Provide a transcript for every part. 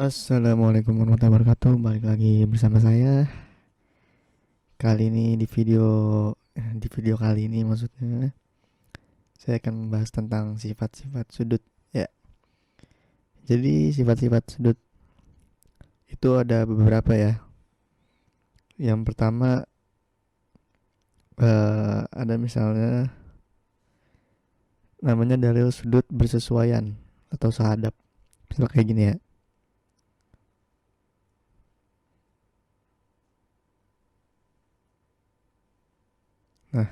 Assalamualaikum warahmatullahi wabarakatuh. Balik lagi bersama saya. Kali ini di video kali ini maksudnya saya akan membahas tentang sifat-sifat sudut ya. Jadi sifat-sifat sudut itu ada beberapa ya. Yang pertama ada misalnya namanya dalil sudut bersesuaian atau sahadap. Misal kayak gini ya. Nah,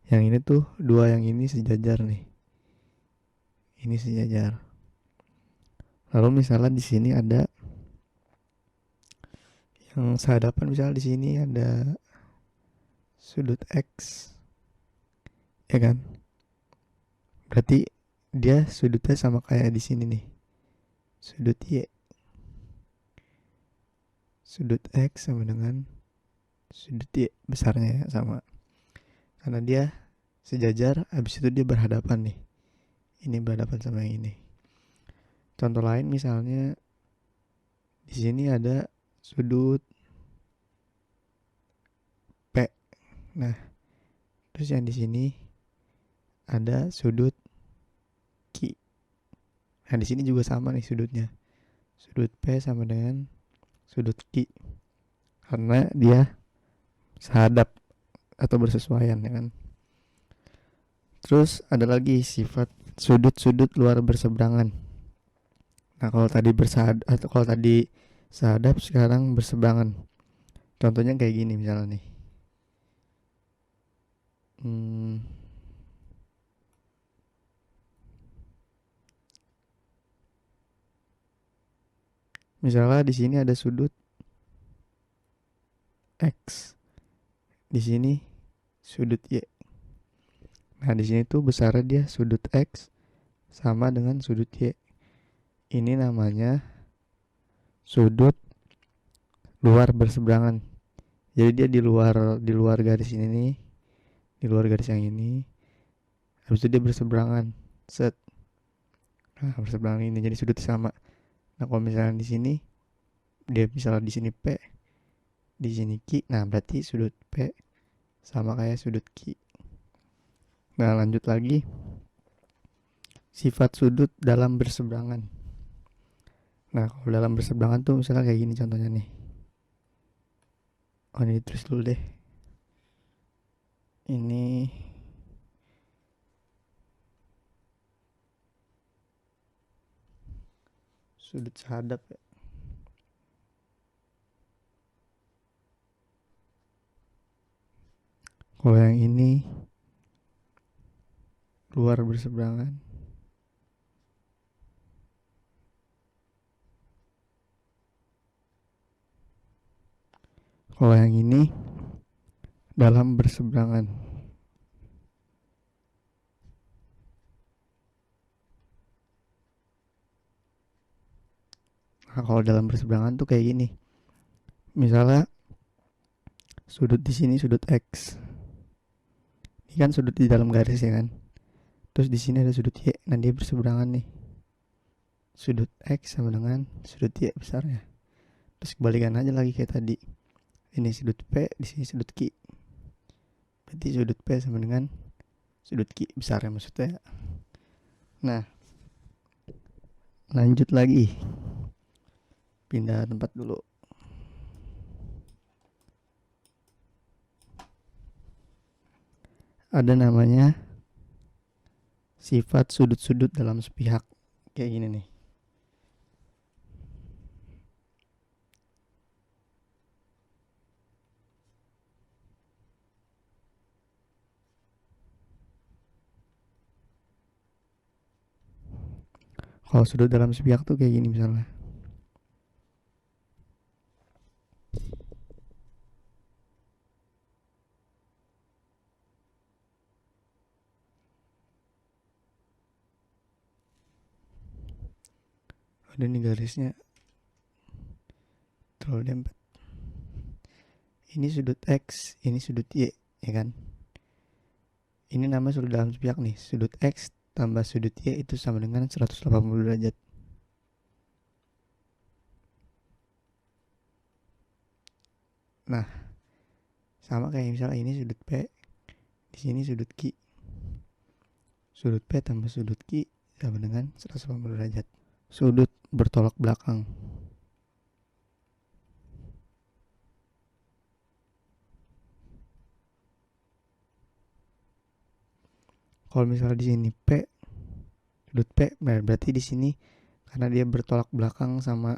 yang ini tuh dua yang ini sejajar nih. Ini sejajar. Lalu misalnya di sini ada yang sehadapan, misalnya di sini ada sudut X, ya kan? Berarti dia sudutnya sama kayak di sini nih. Sudut Y. Sudut X sama dengan sudut Y besarnya ya, sama. Karena dia sejajar, habis itu dia berhadapan nih. Ini berhadapan sama yang ini. Contoh lain misalnya di sini ada sudut P. Nah, terus yang di sini ada sudut Q. Nah, di sini juga sama nih sudutnya. Sudut P sama dengan sudut Q. Karena dia sehadap atau bersesuaian ya kan. Terus ada lagi sifat sudut-sudut luar berseberangan. Nah, kalau tadi sehadap, sekarang berseberangan. Contohnya kayak gini misalnya nih. Misalnya di sini ada sudut X. Di sini sudut Y. Nah, di sini tuh besarnya dia sudut X sama dengan sudut Y. Ini namanya sudut luar berseberangan. Jadi dia di luar garis ini nih, di luar garis yang ini. Habis itu dia berseberangan. Set. Nah, berseberangan ini jadi sudut sama. Nah, kalau misalnya di sini dia misalnya di sini P, di sini Q. Nah, berarti sudut P sama kayak sudut Q. Nah, lanjut lagi. Sifat sudut dalam berseberangan. Nah, kalau dalam berseberangan tuh misalnya kayak gini contohnya nih. Oh, ini tulis dulu deh. Ini sudut sehadap ya. Kalau yang ini luar berseberangan. Kalau yang ini dalam berseberangan. Nah, kalau dalam berseberangan tuh kayak gini. Misalnya sudut di sini sudut X. Ini kan sudut di dalam garis ya kan. Terus di sini ada sudut Y. Nah, dia berseberangan nih. Sudut X sama dengan sudut Y besarnya. Terus kebalikan aja lagi kayak tadi. Ini sudut P, di sini sudut Q. Berarti sudut P sama dengan sudut Q besarnya maksudnya. Nah, lanjut lagi. Pindah tempat dulu. Ada namanya sifat sudut-sudut dalam sepihak. Kayak gini nih. Kalau sudut dalam sepihak tuh kayak gini misalnya. Ada nih garisnya terlalu dempet. Ini sudut X, ini sudut Y, ya kan? Ini nama sudut dalam sepihak nih. Sudut X tambah sudut Y itu sama dengan 180 derajat. Nah, sama kayak misalnya ini sudut P, di sini sudut Q. Sudut P tambah sudut Q sama dengan 180 derajat. Sudut bertolak belakang. Kalau misalnya di sini P, sudut P, berarti di sini karena dia bertolak belakang sama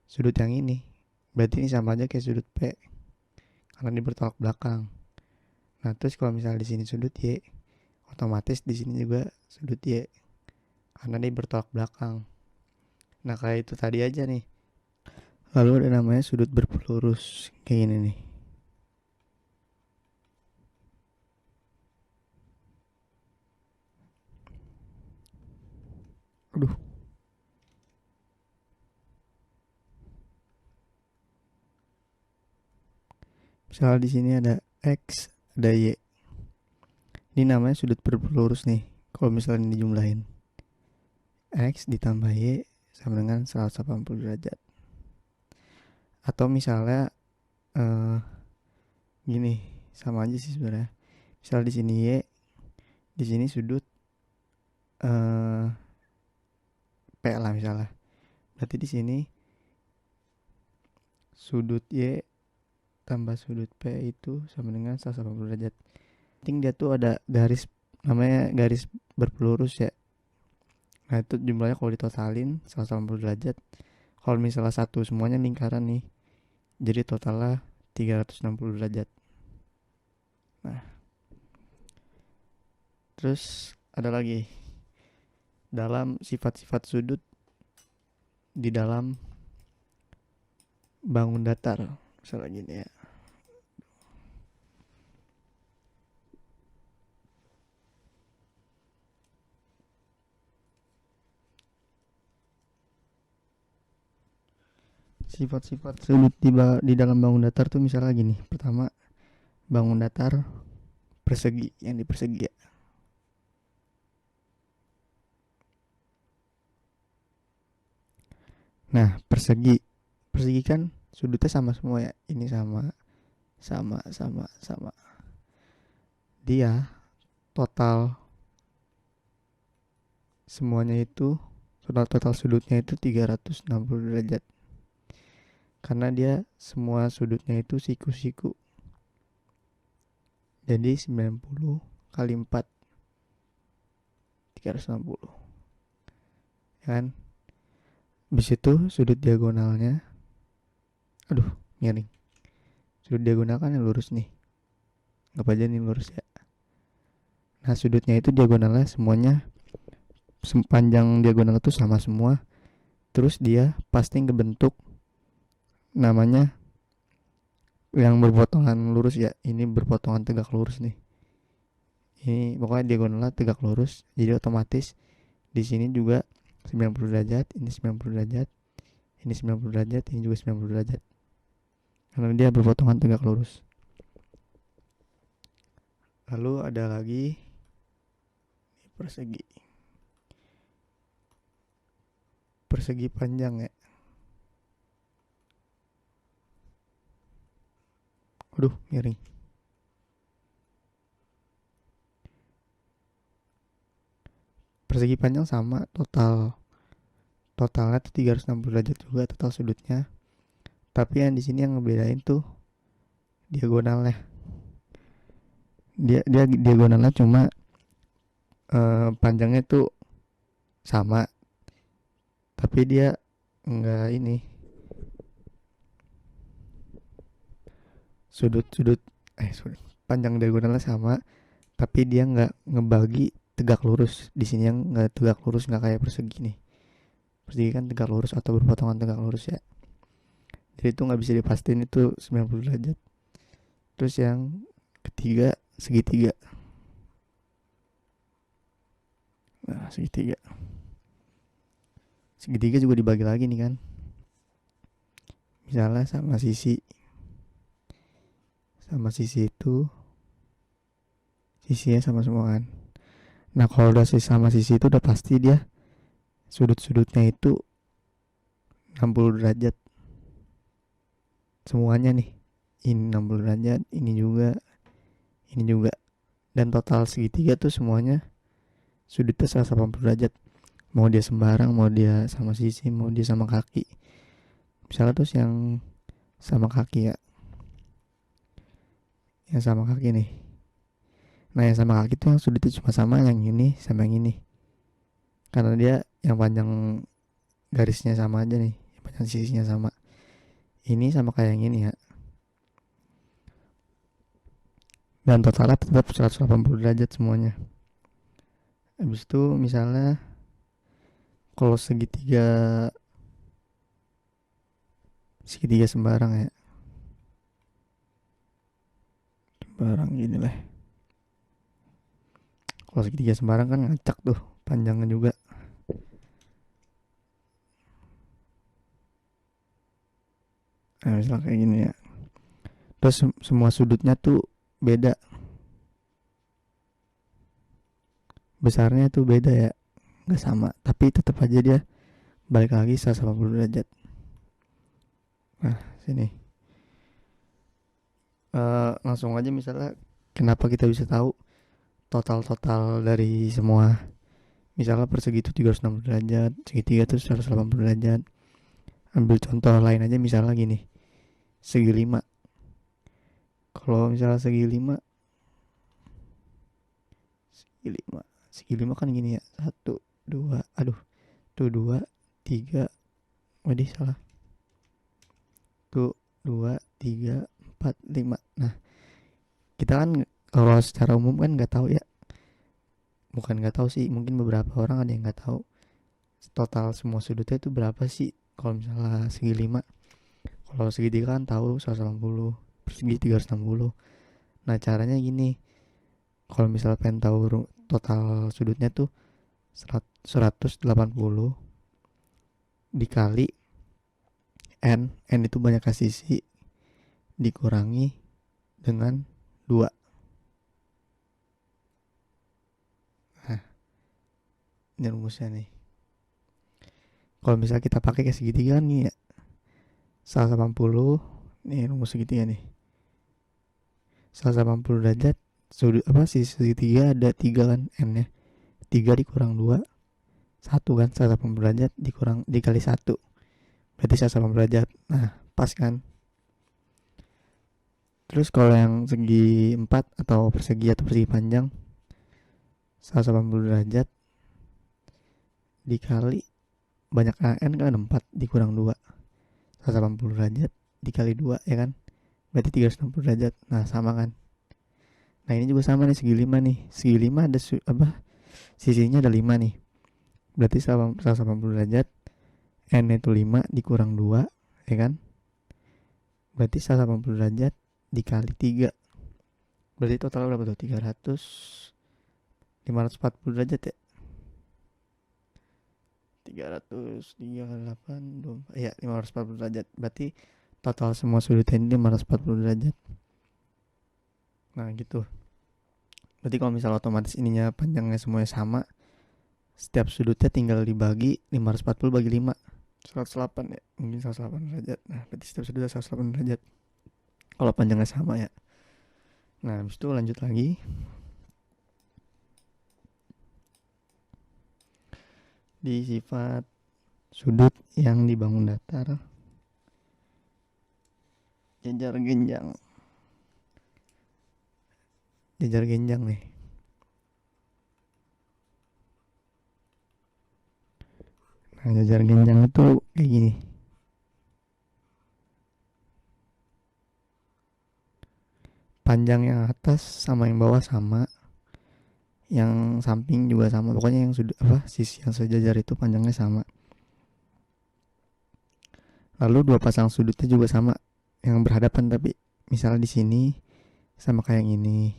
sudut yang ini, berarti ini sama aja kayak sudut P karena dia bertolak belakang. Nah, terus kalau misalnya di sini sudut Y, otomatis di sini juga sudut Y karena dia bertolak belakang. Nah, kayak itu tadi aja nih. Lalu ada namanya sudut berpelurus kayak gini nih. Aduh. Misalnya di sini ada X, ada Y. Ini namanya sudut berpelurus nih. Kalau misalnya dijumlahin, X ditambah Y sama dengan 180 derajat. Atau misalnya gini, sama aja sih sebenarnya. Misal di sini Y, di sini sudut P lah misalnya. Berarti di sini sudut Y tambah sudut P itu sama dengan 180 derajat. Penting dia tuh ada garis, namanya garis berpelurus ya. Nah, itu jumlahnya kalau ditotalin 180 derajat. Kalau misalnya satu semuanya lingkaran nih, jadi totalnya 360 derajat. Nah, terus ada lagi dalam sifat-sifat sudut di dalam bangun datar. Misalnya gini ya. Sifat-sifat sudut di dalam bangun datar tuh misalnya gini. Pertama, bangun datar persegi, yang di persegi ya. Nah, persegi. Persegi kan sudutnya sama semua ya. Ini sama, sama. Dia total semuanya itu, total sudutnya itu 360 derajat. Karena dia semua sudutnya itu siku-siku. Jadi 90 kali 4 360. Ya kan? Habis itu sudut diagonalnya, aduh miring. Sudut diagonal kan yang lurus nih. Anggap aja nih lurus ya. Nah, sudutnya itu diagonalnya semuanya, sepanjang diagonal itu sama semua. Terus dia pasti ngebentuk namanya yang berpotongan lurus ya. Ini berpotongan tegak lurus nih. Ini pokoknya diagonalnya tegak lurus. Jadi otomatis di sini juga 90 derajat, ini 90 derajat, ini 90 derajat, ini juga 90 derajat. Karena dia berpotongan tegak lurus. Lalu ada lagi persegi. Persegi panjang ya. Aduh, miring. Persegi panjang sama, totalnya tuh 360 derajat juga total sudutnya. Tapi yang di sini yang ngebedain tuh diagonalnya. Dia diagonalnya cuma panjangnya tuh sama, tapi dia enggak ini, sudut panjang diagonalnya sama, tapi dia nggak ngebagi tegak lurus. Di sini yang nggak tegak lurus, nggak kayak persegi nih. Persegi kan tegak lurus atau berpotongan tegak lurus ya. Jadi itu nggak bisa dipastiin itu 90 derajat. Terus yang ketiga segitiga. Nah, segitiga juga dibagi lagi nih kan. Misalnya sama sisi sama sisi itu sisinya sama semua kan. Nah kalau udah sisi sama sisi itu udah pasti dia sudut-sudutnya itu 60 derajat semuanya nih. Ini 60 derajat, ini juga, ini juga. Dan total segitiga tuh semuanya sudutnya 180 derajat. Mau dia sembarang, mau dia sama sisi, mau dia sama kaki. Misalnya terus yang sama kaki ya, yang sama kaki nih. Nah yang sama kaki tuh yang sudutnya cuma sama yang ini sama yang ini. Karena dia yang panjang garisnya sama aja nih, yang panjang sisinya sama. Ini sama kayak yang ini ya. Dan totalnya tetap 180 derajat semuanya. Habis itu misalnya kalau segitiga sembarang ya, sembarang gini lah. Kalau segitiga sembarang kan ngacak tuh panjangnya juga. Nah misalnya kayak gini ya. Terus semua sudutnya tuh beda, besarnya tuh beda ya, nggak sama. Tapi tetap aja dia balik lagi 180 derajat. Nah sini langsung aja misalnya kenapa kita bisa tahu total dari semua. Misalnya persegi itu 360 derajat, segitiga itu 180 derajat. Ambil contoh lain aja misalnya gini, segi 5. Kalau misalnya segi 5 kan gini ya, 1 2 aduh tuh 2 3, waduh salah, tuh 2 3 4 5. Nah kita kan kalau secara umum kan nggak tahu ya, bukan nggak tahu sih, mungkin beberapa orang ada yang nggak tahu total semua sudutnya itu berapa sih kalau misalnya segi 5. Kalau segitiga kan tahu 180, persegi 360. Nah caranya gini, kalau misalnya pengen tahu total sudutnya tuh 180 dikali n itu banyaknya sisi dikurangi dengan 2. Nah ini rumusnya nih. Kalau misalnya kita pakai ke segitiga nih ya, 180, nih rumus segitiga nih, 180 derajat sudut apa sih segitiga ada 3 kan n nya, 3 dikurang 2 1 kan, 180 derajat dikali 1 berarti 180 derajat. Nah pas kan. Terus kalau yang segi 4 atau persegi panjang, 180 derajat dikali banyak n kan 4 dikurang 2, 180 derajat dikali 2 ya kan, berarti 360 derajat. Nah sama kan. Nah ini juga sama nih, segi 5 nih, segi 5 ada sisinya ada 5 nih, berarti 180 derajat n itu 5 dikurang 2 ya kan, berarti 180 derajat dikali 3, berarti total berapa tuh, 540 derajat ya, 303 kali 8 24, ya 540 derajat. Berarti total semua sudutnya ini 540 derajat. Nah gitu. Berarti kalau misalnya otomatis ininya panjangnya semuanya sama, setiap sudutnya tinggal dibagi 540 bagi 5, 108 ya, mungkin 108 derajat. Nah berarti setiap sudutnya 108 derajat kalau panjangnya sama ya. Nah habis itu lanjut lagi. Di sifat sudut yang dibangun datar, jajar genjang nih. Nah jajar genjang itu kayak gini. Panjang yang atas sama yang bawah sama, yang samping juga sama, pokoknya yang sudut sisi yang sejajar itu panjangnya sama. Lalu dua pasang sudutnya juga sama, yang berhadapan, tapi misalnya di sini sama kayak yang ini,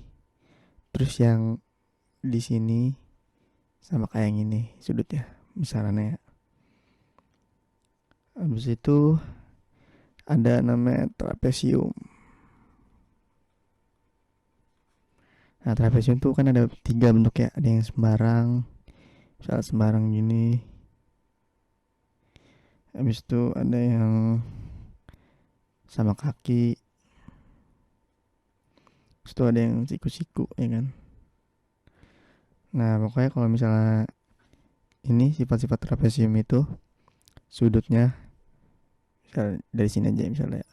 terus yang di sini sama kayak yang ini sudutnya misalnya ya. Habis itu ada namanya trapesium. Nah, trapesium tuh kan ada 3 bentuk ya. Ada yang sembarang, misalnya sembarang gini. Habis itu ada yang sama kaki. Terus itu ada yang siku-siku ya kan. Nah, pokoknya kalau misalnya ini sifat-sifat trapesium itu sudutnya, misalnya dari sini aja misalnya.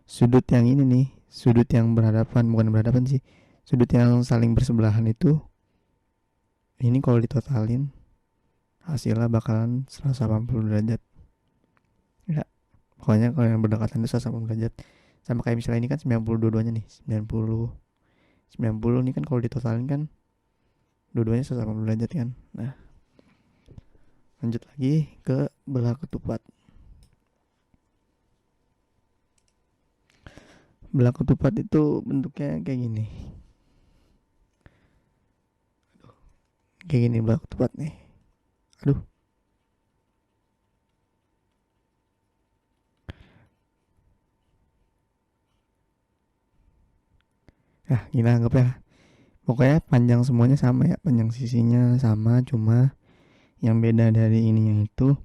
Sudut yang ini nih, sudut yang berhadapan, bukan berhadapan sih. Sudut yang saling bersebelahan itu, ini kalau ditotalin hasilnya bakalan 180 derajat. Ya, pokoknya kalau yang berdekatan itu 180 derajat. Sama kayak misalnya ini kan 90 dua-duanya nih, 90. 90 nih kan kalau ditotalin kan dua-duanya 180 derajat kan. Nah, lanjut lagi ke belah ketupat. Belah ketupat itu bentuknya kayak gini. Kayak gini belah ketupat nih. Aduh. Nah, gini anggap ya. Pokoknya panjang semuanya sama ya. Panjang sisinya sama, cuma yang beda dari ininya itu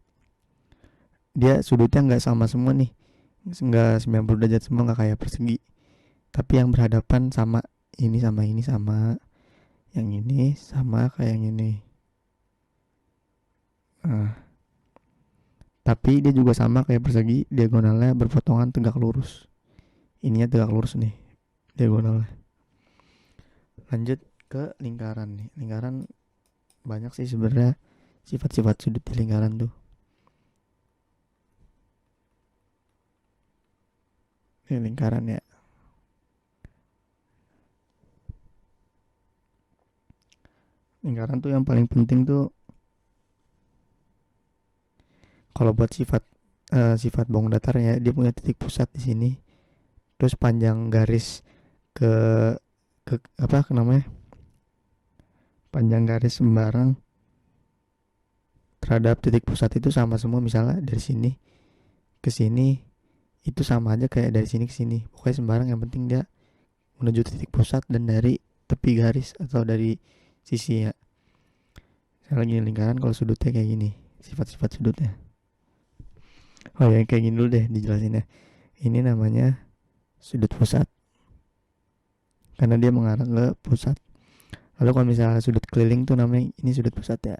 dia sudutnya nggak sama semua nih. Nggak 90 derajat semua, nggak kayak persegi. Tapi yang berhadapan sama ini sama ini sama. Yang ini sama kayak yang ini. Nah, tapi dia juga sama kayak persegi, diagonalnya berpotongan tegak lurus. Ininya tegak lurus nih, diagonalnya. Lanjut ke lingkaran nih. Lingkaran banyak sih sebenarnya sifat-sifat sudut di lingkaran tuh. Ini lingkaran ya. Lingkaran tuh yang paling penting tuh kalau buat sifat bong datar ya, dia punya titik pusat di sini. Terus panjang garis ke apa namanya? Panjang garis sembarang terhadap titik pusat itu sama semua. Misalnya dari sini ke sini itu sama aja kayak dari sini ke sini. Pokoknya sembarang, yang penting dia menuju titik pusat dan dari tepi garis atau dari sisi ya. Misalnya gini lingkaran, kalau sudutnya kayak gini, sifat-sifat sudutnya. Oh ya, kayak gini dulu deh dijelasin ya. Ini namanya sudut pusat karena dia mengarah ke pusat. Lalu kalau misalnya sudut keliling tuh namanya ini sudut pusat ya.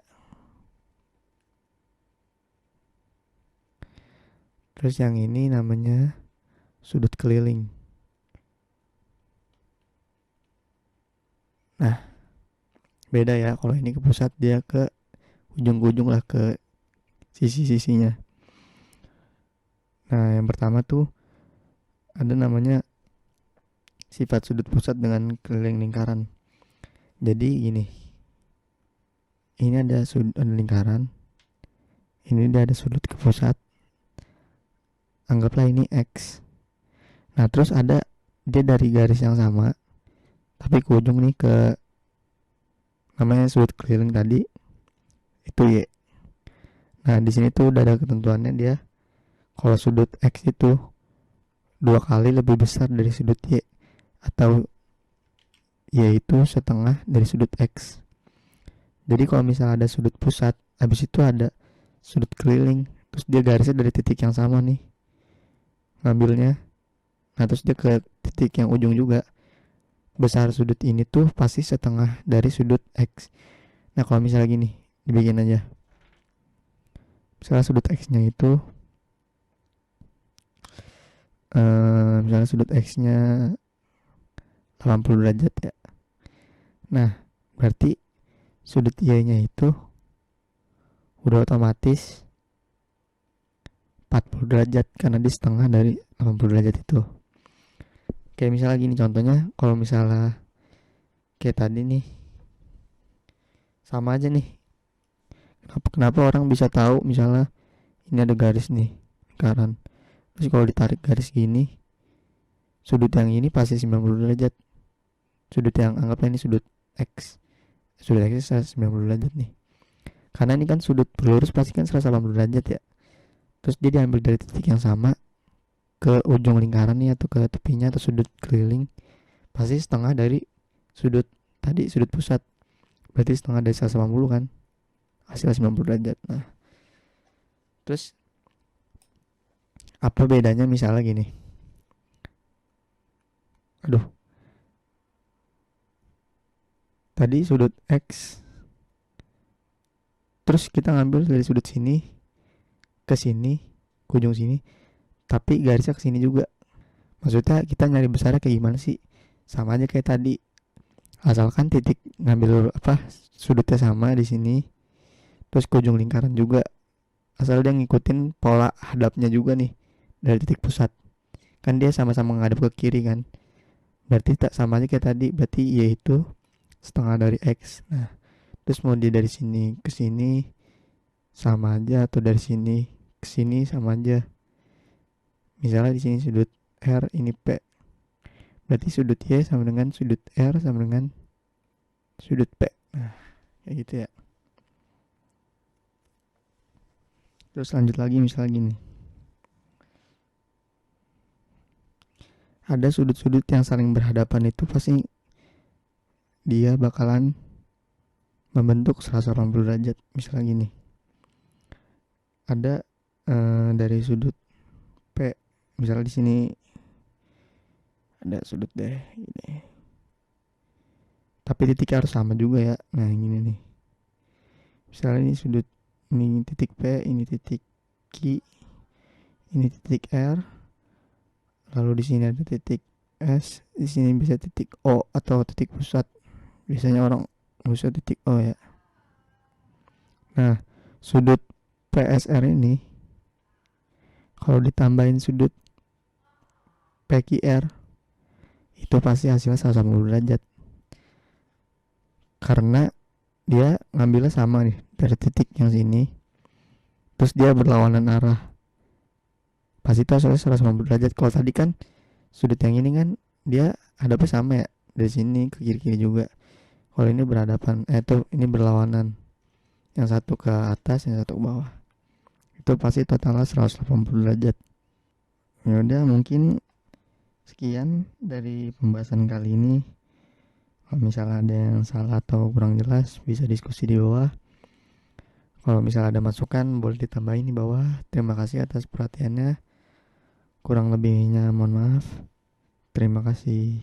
Terus yang ini namanya sudut keliling. Nah, beda ya, kalau ini ke pusat, dia ke ujung-ujung lah, ke sisi-sisinya. Nah, yang pertama tuh ada namanya sifat sudut pusat dengan keliling lingkaran. Jadi gini, ini ada ada lingkaran, ini dia ada sudut ke pusat, anggaplah ini X. Nah, terus ada dia dari garis yang sama tapi ke ujung nih, ke namanya sudut keliling tadi itu Y. Nah, di sini tuh udah ada ketentuannya, dia kalau sudut X itu 2 kali lebih besar dari sudut Y, atau Y itu setengah dari sudut X. Jadi kalau misalnya ada sudut pusat, habis itu ada sudut keliling, terus dia garisnya dari titik yang sama nih ngambilnya. Nah, terus dia ke titik yang ujung juga, besar sudut ini tuh pasti setengah dari sudut X. Nah, kalau misalnya gini, dibikin aja. Misalnya sudut X-nya itu misalnya sudut X-nya 80 derajat ya. Nah, berarti sudut Y-nya itu udah otomatis 40 derajat karena di setengah dari 80 derajat itu. Kayak misalnya gini contohnya, kalau misalnya kayak tadi nih, sama aja nih. Kenapa orang bisa tahu misalnya ini ada garis nih lingkaran, terus kalau ditarik garis gini, sudut yang ini pasti 90 derajat. Sudut yang anggapnya ini sudut X, sudut X 90 derajat nih, karena ini kan sudut berlurus pasti kan 180 derajat ya. Terus dia diambil dari titik yang sama ke ujung lingkaran nih, atau ke tepinya, atau sudut keliling pasti setengah dari sudut tadi, sudut pusat. Berarti setengah dari 180 kan, hasil 90 derajat. Nah, terus apa bedanya misalnya gini. Aduh, tadi sudut X, terus kita ngambil dari sudut sini ke sini, ke ujung sini, tapi garisnya ke sini juga. Maksudnya kita nyari besarnya kayak gimana sih? Sama aja kayak tadi. Asalkan titik ngambil apa, sudutnya sama di sini, terus ke ujung lingkaran juga. Asal dia ngikutin pola hadapnya juga nih dari titik pusat. Kan dia sama-sama menghadap ke kiri kan. Berarti tak sama aja kayak tadi. Berarti yaitu setengah dari X. Nah, terus mau dia dari sini ke sini sama aja, atau dari sini ke sini sama aja. Misalnya di sini sudut R, ini P. Berarti sudut Y sama dengan sudut R sama dengan sudut P. Nah, kayak gitu ya. Terus lanjut lagi misalnya gini. Ada sudut-sudut yang saling berhadapan, itu pasti dia bakalan membentuk 180 derajat. Misalnya gini. Ada dari sudut P, misalnya di sini ada sudut deh ini. Tapi titiknya harus sama juga ya. Nah, gini nih. Misalnya ini sudut, ini titik P, ini titik Q, ini titik R. Lalu di sini ada titik S, di sini bisa titik O atau titik pusat. Biasanya orang pusat titik O ya. Nah, sudut PSR ini kalau ditambahin sudut PQR itu pasti hasilnya 180 derajat. Karena dia ngambilnya sama nih dari titik yang sini, terus dia berlawanan arah. Pasti itu hasilnya 180 derajat. Kalau tadi kan sudut yang ini kan dia hadapnya sama ya, dari sini ke kiri-kiri juga. Kalau ini berhadapan, itu ini berlawanan. Yang satu ke atas, yang satu ke bawah. Itu pasti totalnya 180 derajat. Ya udah, mungkin sekian dari pembahasan kali ini. Kalau misalnya ada yang salah atau kurang jelas, bisa diskusi di bawah. Kalau misalnya ada masukan, boleh ditambahin di bawah. Terima kasih atas perhatiannya. Kurang lebihnya mohon maaf. Terima kasih.